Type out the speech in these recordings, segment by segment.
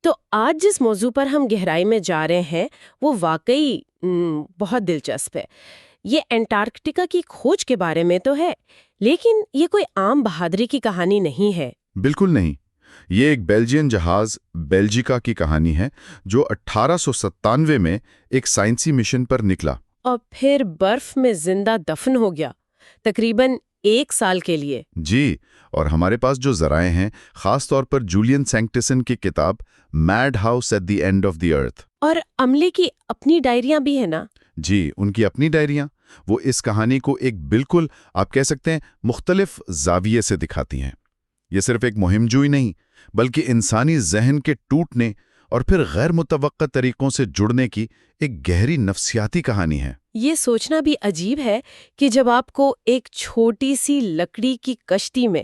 تو آج جس موضوع پر ہم گہرائی میں جا رہے ہیں وہ واقعی بہت دلچسپ ہے۔ یہ انٹارکٹیکا کی کھوج کے بارے میں تو ہے، لیکن یہ کوئی عام بہادری کی کہانی نہیں ہے۔ بالکل نہیں، یہ ایک بیلجین جہاز بیلجیکا کی کہانی ہے جو 1897 میں ایک سائنسی مشن پر نکلا اور پھر برف میں زندہ دفن ہو گیا، تقریباً 1 سال کے لیے۔ جی، اور ہمارے پاس جو ذرائع ہیں، خاص طور پر جولین سینکٹسن کی کتاب madhouse at the end of the earth, اور عملے کی اپنی ڈائریاں بھی ہیں نا؟ جی، ان کی اپنی ڈائریاں، وہ اس کہانی کو ایک بالکل آپ کہہ سکتے ہیں مختلف زاویے سے دکھاتی ہیں۔ یہ صرف ایک مہم جوئی نہیں، بلکہ انسانی ذہن کے ٹوٹنے اور پھر غیر متوقع طریقوں سے جڑنے کی ایک گہری نفسیاتی کہانی ہے۔ یہ سوچنا بھی عجیب ہے کہ جب آپ کو ایک چھوٹی سی لکڑی کی کشتی میں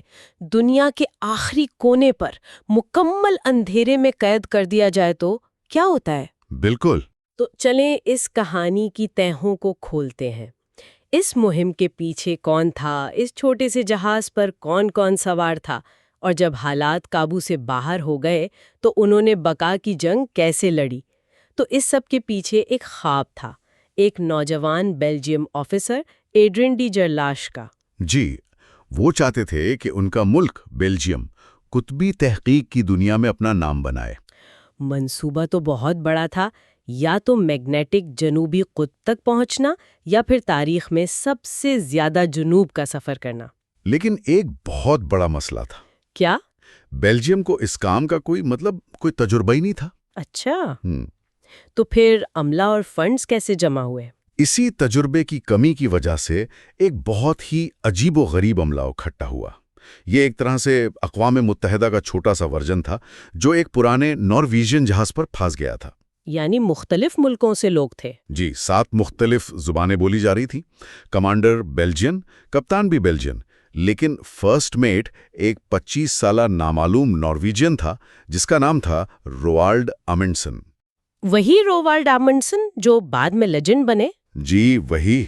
دنیا کے آخری کونے پر مکمل اندھیرے میں قید کر دیا جائے تو کیا ہوتا ہے؟ بالکل۔ تو چلیں اس کہانی کی تہوں کو کھولتے ہیں۔ اس مہم کے پیچھے کون تھا؟ اس چھوٹے سے جہاز پر کون کون سوار تھا؟ اور جب حالات قابو سے باہر ہو گئے تو انہوں نے بقا کی جنگ کیسے لڑی؟ تو اس سب کے پیچھے ایک خواب تھا، ایک نوجوان بیلجیم آفیسر ایڈرین ڈی جرلاش کا۔ جی، وہ چاہتے تھے کہ ان کا ملک بیلجیم قطبی تحقیق کی دنیا میں اپنا نام بنائے۔ منصوبہ تو بہت بڑا تھا، یا تو میگنیٹک جنوبی قطب تک پہنچنا یا پھر تاریخ میں سب سے زیادہ جنوب کا سفر کرنا۔ لیکن ایک بہت بڑا مسئلہ تھا۔ کیا؟ بیلجیم کو اس کام کا کوئی تجربہ ہی نہیں تھا۔ اچھا، تو پھر عملہ اور فنڈز کیسے جمع ہوئے؟ اسی تجربے کی کمی کی وجہ سے ایک بہت ہی عجیب و غریب عملہ اکٹھا ہوا۔ یہ ایک طرح سے اقوام متحدہ کا چھوٹا سا ورژن تھا جو ایک پرانے نارویجین جہاز پر پھنس گیا تھا۔ یعنی مختلف ملکوں سے لوگ تھے؟ جی، 7 مختلف زبانیں بولی جا رہی تھیں، کمانڈر بیلجین، کپتان بھی بیلجین، لیکن فرسٹ میٹ ایک 25 سالہ نامعلوم نارویجین تھا جس کا نام تھا روالڈ امنڈسن۔ وہی رووالڈ امنڈسن جو بعد میں لیجنڈ بنے؟ جی، وہی۔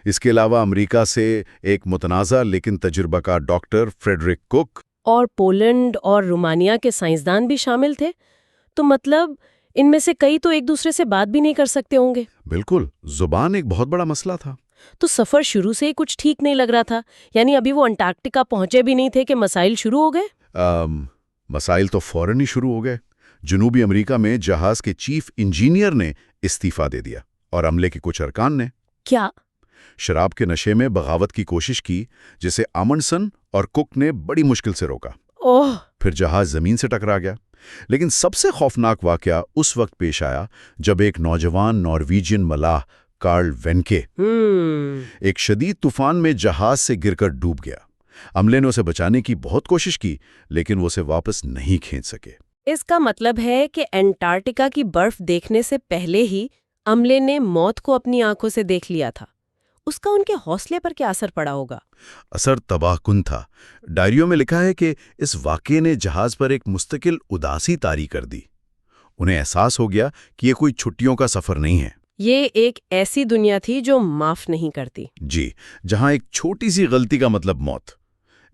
اس کے علاوہ امریکہ سے ایک متنازع لیکن تجربہ کار ڈاکٹر فریڈرک کوک اور پولینڈ اور رومانیہ کے سائنسدان بھی شامل تھے۔ تو مطلب ان میں سے کئی تو ایک دوسرے سے بات بھی نہیں کر سکتے ہوں گے۔ بالکل، زبان ایک بہت بڑا مسئلہ تھا۔ تو سفر شروع سے ہی کچھ ٹھیک نہیں لگ رہا تھا، یعنی ابھی وہ انٹارکٹیکا پہنچے بھی نہیں تھے کہ مسائل شروع ہو گئے؟ مسائل تو فوراً ہی شروع ہو گئے۔ جنوبی امریکہ میں جہاز کے چیف انجینئر نے استعفیٰ دے دیا اور عملے کے کچھ ارکان نے کیا شراب کے نشے میں بغاوت کی کوشش کی، جسے امنڈسن اور کوک نے بڑی مشکل سے روکا۔ اوہ! پھر جہاز زمین سے ٹکرا گیا۔ لیکن سب سے خوفناک واقعہ اس وقت پیش آیا جب ایک نوجوان نارویجین ملاح کارل وینکے ایک شدید طوفان میں جہاز سے گر کر ڈوب گیا۔ عملے نے اسے بچانے کی بہت کوشش کی، لیکن وہ اسے واپس نہیں کھینچ سکے۔ اس کا مطلب ہے کہ انٹارکٹیکا کی برف دیکھنے سے پہلے ہی عملے نے موت کو اپنی آنکھوں سے دیکھ لیا تھا۔ اس کا ان کے حوصلے پر کیا اثر پڑا ہوگا؟ اثر تباہ کن تھا۔ ڈائریوں میں لکھا ہے کہ اس واقعے نے جہاز پر ایک مستقل اداسی طاری کر دی۔ انہیں احساس ہو گیا کہ یہ کوئی چھٹیوں کا سفر نہیں ہے۔ یہ ایک ایسی دنیا تھی جو معاف نہیں کرتی۔ جی، جہاں ایک چھوٹی سی غلطی کا مطلب موت۔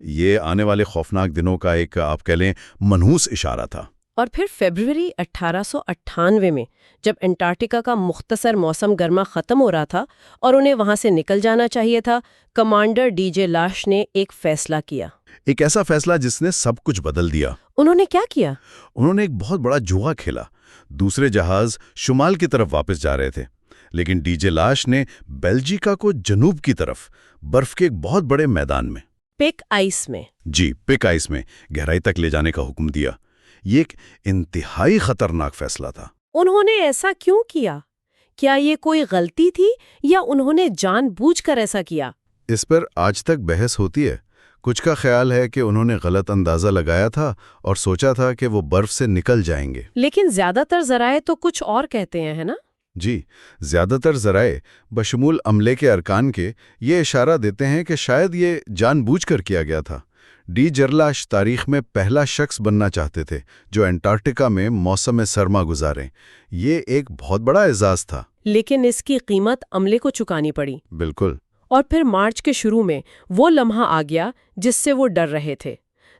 یہ آنے والے خوفناک دنوں کا ایک آپ کہہ لیں منحوس اشارہ تھا۔ اور پھر فیبروری 1898 میں جب انٹارکٹیکا کا مختصر موسم گرما ختم ہو رہا تھا اور انہیں وہاں سے نکل جانا چاہیے تھا، کمانڈر ڈی جے لاش نے ایک فیصلہ کیا۔ ایک ایسا فیصلہ جس نے سب کچھ بدل دیا۔ انہوں نے کیا کیا؟ انہوں نے ایک بہت بڑا جوا کھیلا۔ دوسرے جہاز شمال کی طرف واپس جا رہے تھے، لیکن ڈی جے لاش نے بیلجیکا کو جنوب کی طرف برف کے ایک بہت بڑے میدان میں پک آئس میں پک آئس میں گہرائی تک لے جانے کا حکم دیا۔ یہ ایک انتہائی خطرناک فیصلہ تھا۔ انہوں نے ایسا کیوں کیا؟ کیا یہ کوئی غلطی تھی یا انہوں نے جان بوجھ کر ایسا کیا؟ اس پر آج تک بحث ہوتی ہے۔ کچھ کا خیال ہے کہ انہوں نے غلط اندازہ لگایا تھا اور سوچا تھا کہ وہ برف سے نکل جائیں گے، لیکن زیادہ تر ذرائع تو کچھ اور کہتے ہیں، ہے نا؟ جی، زیادہ تر ذرائع بشمول عملے کے ارکان کے یہ اشارہ دیتے ہیں کہ شاید یہ جان بوجھ کر کیا گیا تھا۔ ڈی جرلاش تاریخ میں پہلا شخص بننا چاہتے تھے جو انٹارکٹیکا میں موسم سرما گزارے۔ یہ ایک بہت بڑا اعزاز تھا، لیکن اس کی قیمت عملے کو چکانی پڑی۔ بالکل۔ اور پھر مارچ کے شروع میں وہ لمحہ آ گیا جس سے وہ ڈر رہے تھے۔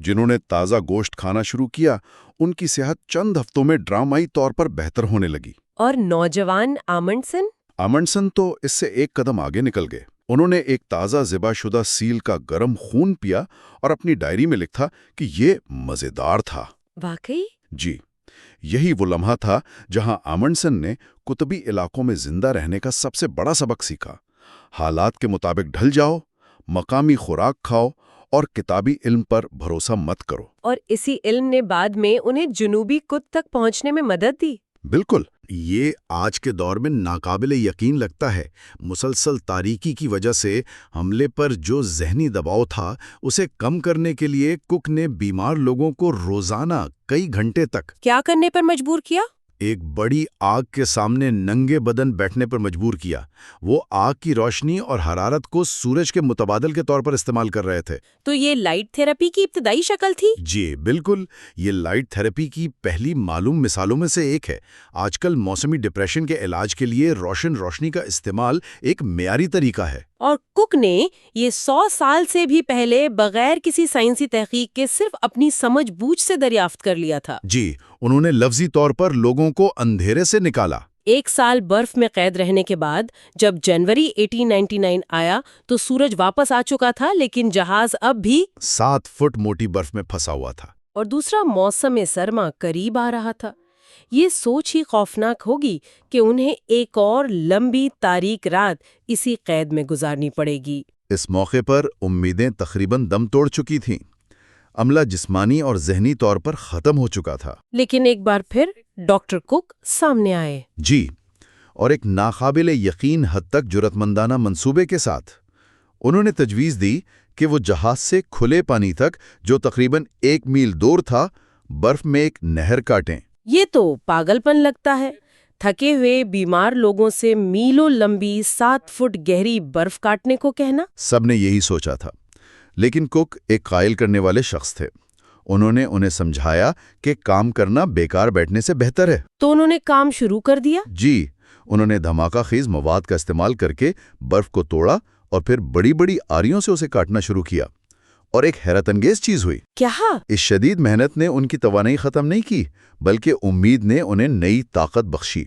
جنہوں نے تازہ گوشت کھانا شروع کیا ان کی صحت چند ہفتوں میں ڈرامائی طور پر بہتر ہونے لگی۔ اور نوجوان آمنڈسن؟ آمنڈسن تو اس سے ایک قدم آگے نکل گئے۔ انہوں نے ایک تازہ ذبح شدہ سیل کا گرم خون پیا اور اپنی ڈائری میں لکھا کہ یہ مزیدار تھا۔ واقعی؟ جی، یہی وہ لمحہ تھا جہاں آمنڈسن نے قطبی علاقوں میں زندہ رہنے کا سب سے بڑا سبق سیکھا۔ حالات کے مطابق ڈھل جاؤ، مقامی خوراک کھاؤ اور کتابی علم پر بھروسہ مت کرو۔ اور اسی علم نے بعد میں انہیں جنوبی قطب تک پہنچنے میں مدد دی۔ بالکل، یہ آج کے دور میں ناقابل یقین لگتا ہے۔ مسلسل تاریکی کی وجہ سے حملے پر جو ذہنی دباؤ تھا اسے کم کرنے کے لیے کک نے بیمار لوگوں کو روزانہ کئی گھنٹے تک کیا کرنے پر مجبور کیا؟ ایک بڑی آگ کے سامنے ننگے بدن بیٹھنے پر مجبور کیا۔ وہ آگ کی روشنی اور حرارت کو سورج کے متبادل کے طور پر استعمال کر رہے تھے۔ تو یہ لائٹ تھراپی کی ابتدائی شکل تھی؟ جی بالکل، یہ لائٹ تھراپی کی پہلی معلوم مثالوں میں سے ایک ہے۔ آج کل موسمی ڈپریشن کے علاج کے لیے روشنی کا استعمال ایک معیاری طریقہ ہے۔ اور کک نے یہ 100 سال سے بھی پہلے بغیر کسی سائنسی تحقیق کے صرف اپنی سمجھ بوجھ سے دریافت کر لیا تھا۔ جی، انہوں نے لفظی طور پر لوگوں کو اندھیرے سے نکالا۔ 1 سال برف میں قید رہنے کے بعد جب جنوری 1899 آیا تو سورج واپس آ چکا تھا، لیکن جہاز اب بھی 7 فٹ موٹی برف میں پھنسا ہوا تھا۔ اور دوسرا موسم سرما قریب آ رہا تھا۔ یہ سوچ ہی خوفناک ہوگی کہ انہیں ایک اور لمبی تاریک رات اسی قید میں گزارنی پڑے گی۔ اس موقع پر امیدیں تقریباً دم توڑ چکی تھیں۔ عملہ جسمانی اور ذہنی طور پر ختم ہو چکا تھا۔ لیکن ایک بار پھر ڈاکٹر کک سامنے آئے۔ جی، اور ایک ناقابل یقین حد تک جرأتمندانہ منصوبے کے ساتھ۔ انہوں نے تجویز دی کہ وہ جہاز سے کھلے پانی تک، جو تقریباً 1 میل دور تھا، برف میں ایک نہر کاٹیں۔ یہ تو پاگل پن لگتا ہے، تھکے ہوئے بیمار لوگوں سے میلوں لمبی 7 فٹ گہری برف کاٹنے کو کہنا۔ سب نے یہی سوچا تھا، لیکن کک ایک قائل کرنے والے شخص تھے۔ انہوں نے انہیں سمجھایا کہ کام کرنا بیکار بیٹھنے سے بہتر ہے۔ تو انہوں نے کام شروع کر دیا۔ جی، انہوں نے دھماکہ خیز مواد کا استعمال کر کے برف کو توڑا اور پھر بڑی بڑی آریوں سے اسے کاٹنا شروع کیا۔ اور ایک حیرت انگیز چیز ہوئی۔ کیا؟ اس شدید محنت نے ان کی توانائی ختم نہیں کی، بلکہ امید نے انہیں نئی طاقت بخشی۔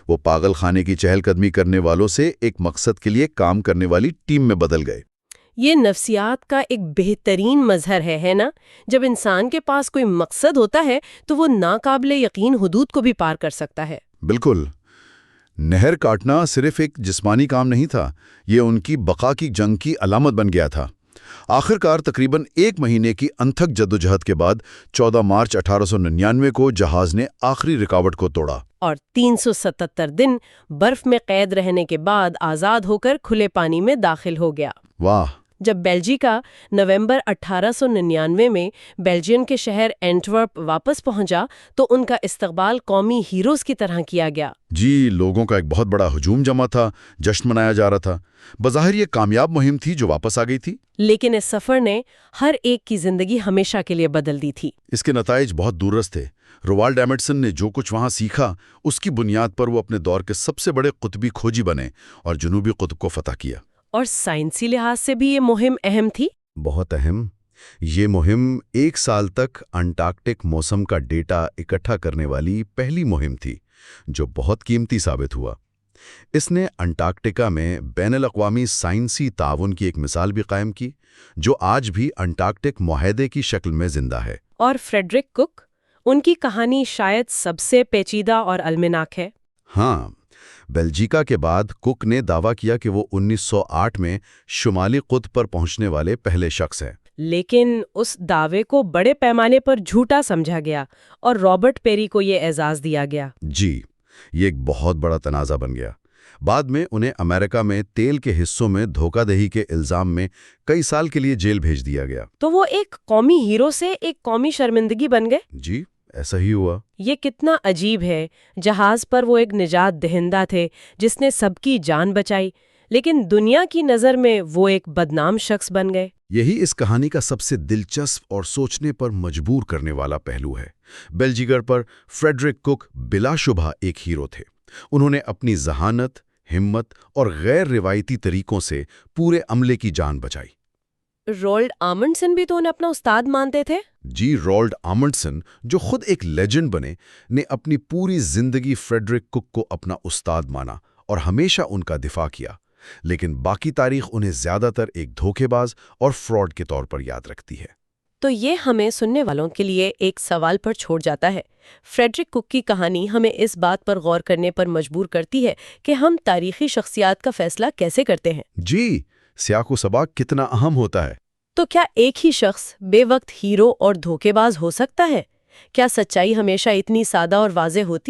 وہ پاگل خانے کی چہل قدمی کرنے والوں سے ایک مقصد کے لیے کام کرنے والی ٹیم میں بدل گئے۔ یہ نفسیات کا ایک بہترین مظہر ہے نا؟ جب انسان کے پاس کوئی مقصد ہوتا ہے تو وہ ناقابل یقین حدود کو بھی پار کر سکتا ہے۔ بالکل، نہر کاٹنا صرف ایک جسمانی کام نہیں تھا، یہ ان کی بقا کی جنگ کی علامت بن گیا تھا۔ آخر کار تقریباً 1 مہینے کی انتھک جدوجہد کے بعد 14 مارچ 1899 کو جہاز نے آخری رکاوٹ کو توڑا۔ اور 377 دن برف میں قید رہنے کے بعد آزاد ہو کر کھلے پانی میں داخل ہو گیا۔ واہ! جب بیلجیکا نومبر 1899 میں بیلجین کے شہر اینٹورپ واپس پہنچا تو ان کا استقبال قومی ہیروز کی طرح کیا گیا۔ جی، لوگوں کا ایک بہت بڑا ہجوم جمع تھا، جشن منایا جا رہا تھا۔ بظاہر یہ کامیاب مہم تھی جو واپس آ گئی تھی، لیکن اس سفر نے ہر ایک کی زندگی ہمیشہ کے لیے بدل دی تھی۔ اس کے نتائج بہت دوررس تھے۔ روالڈ ایمنڈسن نے جو کچھ وہاں سیکھا، اس کی بنیاد پر وہ اپنے دور کے سب سے بڑے قطبی کھوجی بنے اور جنوبی قطب کو فتح کیا۔ اور سائنسی لحاظ سے بھی یہ مہم اہم تھی۔ بہت اہم۔ یہ مہم 1 سال تک انٹارکٹک موسم کا ڈیٹا اکٹھا کرنے والی پہلی مہم تھی، جو بہت قیمتی ثابت ہوا۔ اس نے انٹارکٹیکا میں بین الاقوامی سائنسی تعاون کی ایک مثال بھی قائم کی، جو آج بھی انٹارکٹک معاہدے کی شکل میں زندہ ہے۔ اور فریڈرک کک، ان کی کہانی شاید سب سے پیچیدہ اور المناک ہے۔ ہاں، بیلجیکا کے بعد کک نے دعویٰ کیا کہ وہ 1908 میں شمالی قطب پر پہنچنے والے پہلے شخص ہیں۔ لیکن اس دعوے کو بڑے پیمانے پر جھوٹا سمجھا گیا اور رابرٹ پیری کو یہ اعزاز دیا گیا۔ جی، یہ ایک بہت بڑا تنازع بن گیا۔ بعد میں انہیں امریکہ میں تیل کے حصوں میں دھوکہ دہی کے الزام میں کئی سال کے لیے جیل بھیج دیا گیا۔ تو وہ ایک قومی ہیرو سے ایک قومی شرمندگی بن گئے۔ جی، ایسا ہی ہوا۔ یہ کتنا عجیب ہے، جہاز پر وہ ایک نجات دہندہ تھے جس نے سب کی جان بچائی، لیکن دنیا کی نظر میں وہ ایک بدنام شخص بن گئے۔ یہی اس کہانی کا سب سے دلچسپ اور سوچنے پر مجبور کرنے والا پہلو ہے۔ بیلجیکا پر فریڈرک کک بلا شبہ ایک ہیرو تھے۔ انہوں نے اپنی ذہانت، ہمت اور غیر روایتی طریقوں سے پورے عملے کی جان بچائی۔ رولڈ آمنڈسن بھی تو انہیں اپنا استاد مانتے تھے؟ جی، رولڈ آمنڈسن، جو خود ایک لیجنڈ بنے، نے اپنی پوری زندگی فریڈرک کک کو اپنا استاد مانا اور ہمیشہ ان کا دفاع کیا، لیکن باقی تاریخ انہیں زیادہ تر ایک دھوکے باز اور فراڈ کے طور پر یاد رکھتی ہے۔ تو یہ ہمیں سننے والوں کے لیے ایک سوال پر چھوڑ جاتا ہے۔ فریڈرک کک کی کہانی ہمیں اس بات پر غور کرنے پر مجبور کرتی ہے کہ ہم تاریخی شخصیات کا فیصلہ کیسے کرتے ہیں۔ جی، سیاق و سباق کتنا اہم ہوتا ہے۔ تو کیا ایک ہی شخص بے وقت ہیرو اور دھوکے باز ہو سکتا ہے؟ کیا سچائی ہمیشہ اتنی سادہ اور واضح ہوتی